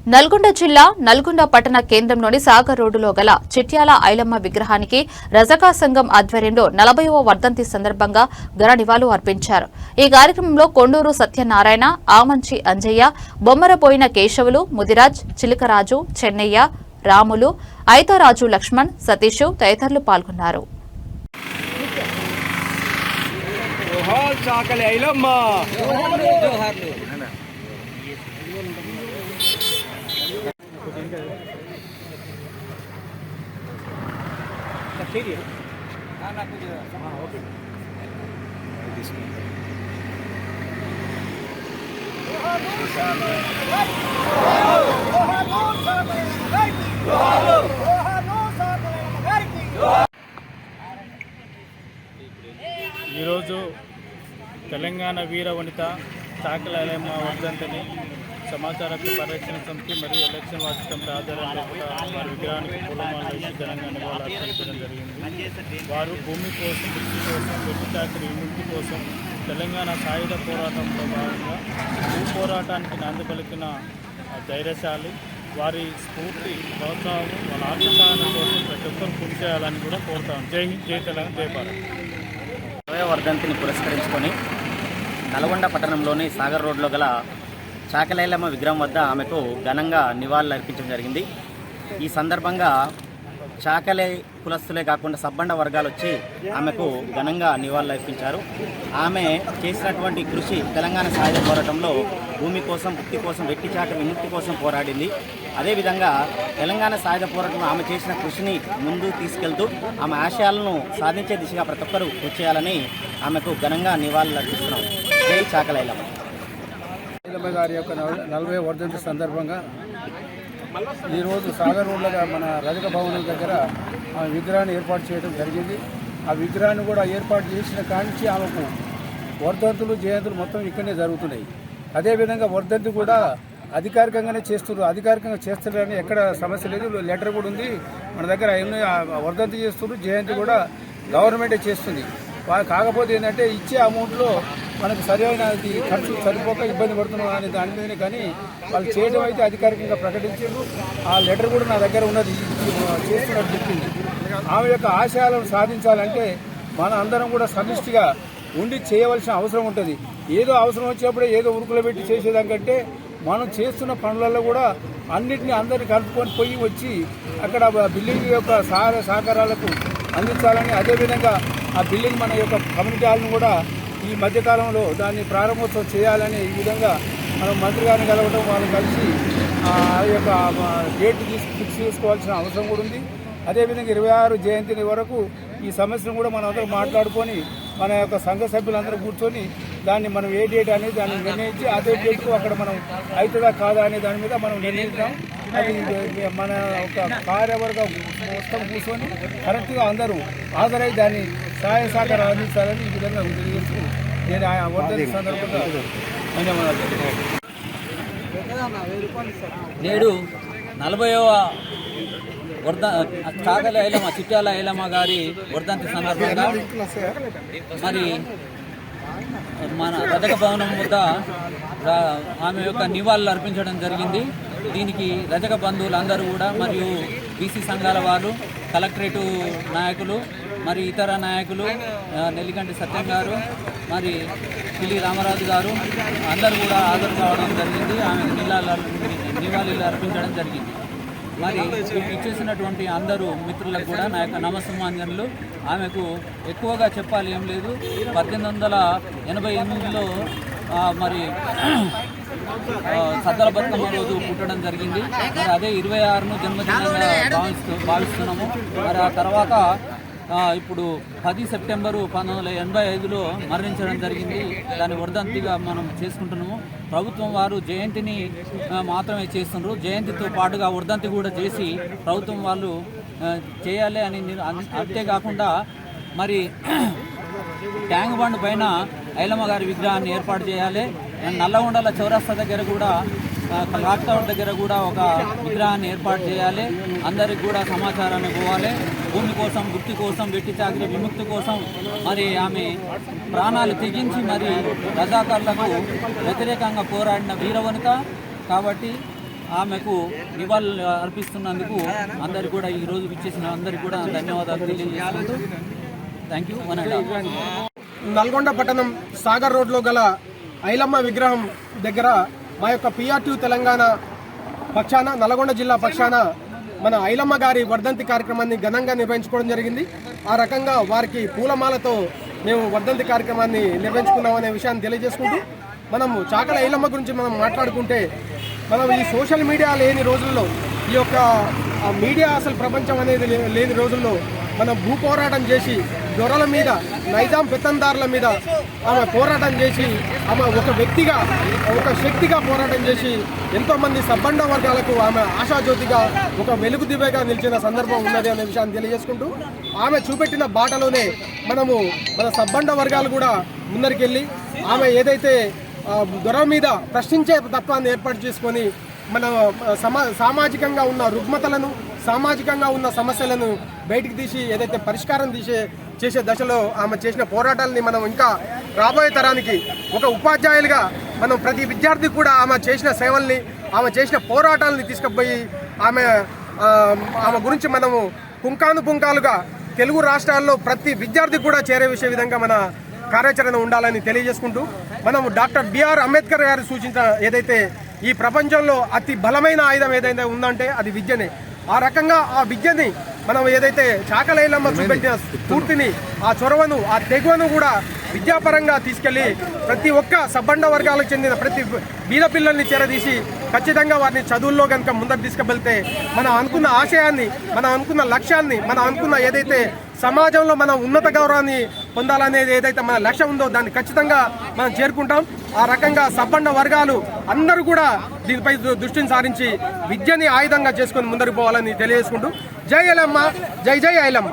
నల్గొండ జిల్లా నల్గొండ పట్టణ కేంద్రంలోని సాగర్ రోడ్డులో గల చిట్యాల ఐలమ్మ విగ్రహానికి రజకా సంఘం ఆధ్వర్యంలో 40వ వర్ధంతి సందర్భంగా ఘన నివాళులు అర్పించారు. ఈ కార్యక్రమంలో కొండూరు సత్యనారాయణ, ఆమంచి అంజయ్య, బొమ్మరబోయిన కేశవులు, ముదిరాజ్, చిలకరాజు, చెన్నయ్య, రాములు, ఐతారాజు, లక్ష్మణ్, సతీష్ తదితరులు పాల్గొన్నారు. ఈరోజు తెలంగాణ వీర వనిత చాకలి ఐలమ్మ వర్ధంతిని సమాచార పరిరక్షణ సమితి మరియు ఎలక్షన్ వాచ్ కమిటీ ఆధ్వర్యంలో వారి విగ్రహానికి పూలమాలలు వేసి ఘనంగా నివాళులర్పించడం జరిగింది. వారు భూమి కోసం, వృత్తి కోసం, వెట్టి చాకరీ విముక్తి కోసం తెలంగాణ సాయుధ పోరాటంలో భాగంగా భూ పోరాటానికి నాంది పలికిన ధైర్యశాలి. వారి స్ఫూర్తి, ప్రోత్సాహం, వాళ్ళ ఆత్మసాధన కోసం ప్రతి ఒక్కరు కృషి చేయాలని కూడా కోరుతాం. జై హింద్, జై తెలంగాణ, జై భారత్. 20వ వర్ధంతిని పురస్కరించుకొని నల్గొండ పట్టణంలోని సాగర్ రోడ్లో గల చాకలి ఐలమ్మ విగ్రహం వద్ద ఆమెకు ఘనంగా నివాళులు అర్పించడం జరిగింది. ఈ సందర్భంగా చాకలి కులస్తులే కాకుండా సబ్బండ వర్గాలు వచ్చి ఆమెకు ఘనంగా నివాళులు అర్పించారు. ఆమె చేసినటువంటి కృషి తెలంగాణ సాయుధ పోరాటంలో భూమి కోసం, ముక్తి కోసం, వెట్టి చాకరీ విముక్తి కోసం పోరాడింది. అదేవిధంగా తెలంగాణ సాయుధ పోరాటంలో ఆమె చేసిన కృషిని ముందుకు తీసుకెళ్తూ ఆమె ఆశయాలను సాధించే దిశగా ప్రతి ఒక్కరూ వచ్చేయాలని ఆమెకు ఘనంగా నివాళులు అర్పిస్తున్నాం. జై చాకలి ఐలమ్మ. ఐలమ్మ గారి యొక్క 40వ వర్ధంతి సందర్భంగా ఈరోజు సాగర్ రోడ్లో మన రజక భవనం దగ్గర ఆమె విగ్రహాన్ని ఏర్పాటు చేయడం జరిగింది. ఆ విగ్రహాన్ని కూడా ఏర్పాటు చేసిన కానించి ఆమెకు వర్ధంతులు, జయంతులు మొత్తం ఇక్కడనే జరుగుతున్నాయి. అదేవిధంగా వర్ధంతి కూడా అధికారికంగానే చేస్తున్నారు. అధికారికంగా చేస్తున్నారని ఎక్కడ సమస్య లేదు. లెటర్ కూడా ఉంది మన దగ్గర. వర్ధంతి చేస్తున్నారు, జయంతి కూడా గవర్నమెంటే చేస్తుంది. కాకపోతే ఏంటంటే ఇచ్చే అమౌంట్లో మనకు సరైన ఖర్చు సరిపోక ఇబ్బంది పడుతున్నాం అనే దాని మీదనే కానీ వాళ్ళు చేయడం అయితే అధికారికంగా ప్రకటించారు. ఆ లెటర్ కూడా నా దగ్గర ఉన్నది, చేస్తున్నట్టు చెప్పింది. ఆమె యొక్క ఆశయాలను సాధించాలంటే మన అందరం కూడా సమిష్టిగా ఉండి చేయవలసిన అవసరం ఉంటుంది. ఏదో అవసరం వచ్చినప్పుడే ఏదో ఉరుకులు పెట్టి చేసేదానికంటే మనం చేస్తున్న పనులలో కూడా అన్నింటినీ అందరినీ కలుపుకొని పోయి వచ్చి అక్కడ బిల్డింగ్ యొక్క సహకారాలకు అందించాలని, అదేవిధంగా ఆ బిల్డింగ్ మన యొక్క కమ్యూనిటీ హాల్ను కూడా ఈ మధ్యకాలంలో దాన్ని ప్రారంభోత్సవం చేయాలని ఈ విధంగా మనం మంత్రి గారిని కలవడం, వాళ్ళు కలిసి ఆ యొక్క డేట్ ఫిక్స్ చేసుకోవాల్సిన అవసరం కూడా ఉంది. అదేవిధంగా 26 జయంతి వరకు ఈ సమస్యను కూడా మనం అందరూ మాట్లాడుకొని మన యొక్క సంఘ సభ్యులందరూ కూర్చొని దాన్ని మనం ఏ డేట్ అనేది దాన్ని నిర్ణయించి అదే డేట్కు అక్కడ మనం అవుతుందా కాదా అనే దాని మీద మనం నిర్ణయిస్తాం. అది మన ఒక కార్యవర్గం మొత్తం కూర్చొని కరెక్ట్గా అందరూ హాజరై దాన్ని సహాయ సహకారం అందించాలని ఈ విధంగా తెలియజేస్తూ నేను ఆ వర్ధంతి సందర్భంగా నేడు 40వ చాకలి ఐలమ్మ, చిట్యాల ఐలమ్మ గారి వర్ధంతి సందర్భంగా మరి మన రజక భవనం వద్ద ఆమె యొక్క నివాళులు అర్పించడం జరిగింది. దీనికి రజక బంధువులందరూ కూడా మరియు బీసీ సంఘాల వారు, కలెక్టరేటు నాయకులు, మరి ఇతర నాయకులు, నెల్లికంటి సత్యం గారు, మరి పిల్లి రామరాజు గారు అందరూ కూడా హాజరు కావడం జరిగింది. ఆమెకు నివాళులు అర్పించడం జరిగింది. మరి ఇచ్చేసినటువంటి అందరూ మిత్రులకు కూడా నా యొక్క నమస్సమాంజనులు. ఆమెకు ఎక్కువగా చెప్పాలి ఏం లేదు. 1888లో మరి సద్దల బతుకమ్మ రోజు పుట్టడం జరిగింది. మరి అదే 26ను జన్మదినంగా భావిస్తున్నాము. మరి ఆ తర్వాత ఇప్పుడు 10 సెప్టెంబరు 1985లో మరణించడం జరిగింది. దాని వర్ధంతిగా మనం చేసుకుంటున్నాము. ప్రభుత్వం వారు జయంతిని మాత్రమే చేస్తున్నారు. జయంతితో పాటుగా వర్ధంతి కూడా చేసి ప్రభుత్వం వాళ్ళు చేయాలి అని. అంతేకాకుండా మరి ట్యాంక్ బండ్ పైన ఐలమ్మ గారి విగ్రహాన్ని ఏర్పాటు చేయాలి. నల్లగొండల చౌరస్తా దగ్గర కూడా, క్లాక్ టవర్ దగ్గర కూడా ఒక విగ్రహాన్ని ఏర్పాటు చేయాలి. అందరికి కూడా సమాచారాన్ని పోవాలి. భూమి కోసం, వృత్తి కోసం, వెట్టి చాకరీ విముక్తి కోసం మరి ఆమె ప్రాణాలు తెగించి మరి రజాకారులకు వ్యతిరేకంగా పోరాడిన వీరవనిత కాబట్టి ఆమెకు నివాళులు అర్పిస్తున్నందుకు అందరికి కూడా ఈరోజు విచ్చేసిన అందరికీ కూడా ధన్యవాదాలు తెలియజేసుకుంటూ థ్యాంక్ యూ. నల్గొండ పట్టణం సాగర్ రోడ్లో గల ఐలమ్మ విగ్రహం దగ్గర మా యొక్క PRTU తెలంగాణ పక్షాన, నల్గొండ జిల్లా పక్షాన మన ఐలమ్మ గారి వర్ధంతి కార్యక్రమాన్ని ఘనంగా నిర్వహించుకోవడం జరిగింది. ఆ రకంగా వారికి పూలమాలతో మేము వర్ధంతి కార్యక్రమాన్ని నిర్వహించుకున్నామనే విషయాన్ని తెలియజేసుకుంటూ, మనము చాకల ఐలమ్మ గురించి మనం మాట్లాడుకుంటే, మనం ఈ సోషల్ మీడియా లేని రోజుల్లో, ఈ యొక్క మీడియా అసలు ప్రపంచం అనేది లేని రోజుల్లో మనం భూ పోరాటం చేసి దొరల మీద, నైజాం పెత్తందారుల మీద ఆమె పోరాటం చేసి, ఆమె ఒక వ్యక్తిగా, ఒక శక్తిగా పోరాటం చేసి ఎంతోమంది సబ్బండ వర్గాలకు ఆమె ఆశాజ్యోతిగా, ఒక వెలుగు దివ్యగా నిలిచిన సందర్భం ఉన్నది అనే విషయాన్ని తెలియజేసుకుంటూ, ఆమె చూపెట్టిన బాటలోనే మనము మన సబ్బండ వర్గాలు కూడా ముందరికెళ్ళి ఆమె ఏదైతే దొర మీద ప్రశ్నించే తత్వాన్ని ఏర్పాటు చేసుకొని మన సామాజికంగా ఉన్న రుగ్మతలను, సామాజికంగా ఉన్న సమస్యలను బయటికి తీసి ఏదైతే పరిష్కారం చేసే దశలో ఆమె చేసిన పోరాటాలని మనం ఇంకా రాబోయే తరానికి ఒక ఉపాధ్యాయులుగా మనం ప్రతి విద్యార్థి కూడా ఆమె చేసిన సేవల్ని, ఆమె చేసిన పోరాటాలని తీసుకుపోయి ఆమె గురించి మనము పుంకానుపుంకాలుగా తెలుగు రాష్ట్రాల్లో ప్రతి విద్యార్థి కూడా చేరే విధంగా మన కార్యాచరణ ఉండాలని తెలియజేసుకుంటూ, మనం డాక్టర్ బిఆర్ అంబేద్కర్ గారు సూచించిన ఏదైతే ఈ ప్రపంచంలో అతి బలమైన ఆయుధం ఏదైతే ఉందంటే అది విద్యనే. ఆ రకంగా ఆ విద్యని మనం ఏదైతే చాకల ఐలమ్మ చూపెట్టిన స్ఫూర్తిని, ఆ చొరవను, ఆ తెగువను కూడా విద్యాపరంగా తీసుకెళ్లి ప్రతి ఒక్క సబ్బండ వర్గాలకు చెందిన ప్రతి బీద పిల్లల్ని చేరదీసి ఖచ్చితంగా వారిని చదువుల్లో కనుక ముందకు తీసుకువెళ్తే మనం అనుకున్న ఆశయాన్ని, మనం అనుకున్న లక్ష్యాన్ని, మనం అనుకున్న ఏదైతే సమాజంలో మనం ఉన్నత గౌరవాన్ని పొందాలనేది ఏదైతే మన లక్ష్యం ఉందో దాన్ని ఖచ్చితంగా మనం చేరుకుంటాం. ఆ రకంగా సబ్బండ వర్గాలు అందరూ కూడా దీనిపై దృష్టిని సారించి విద్యని ఆయుధంగా చేసుకొని ముందరికి పోవాలని తెలియజేసుకుంటూ, జై ఐలమ్మ, జై జై ఐలమ్మ.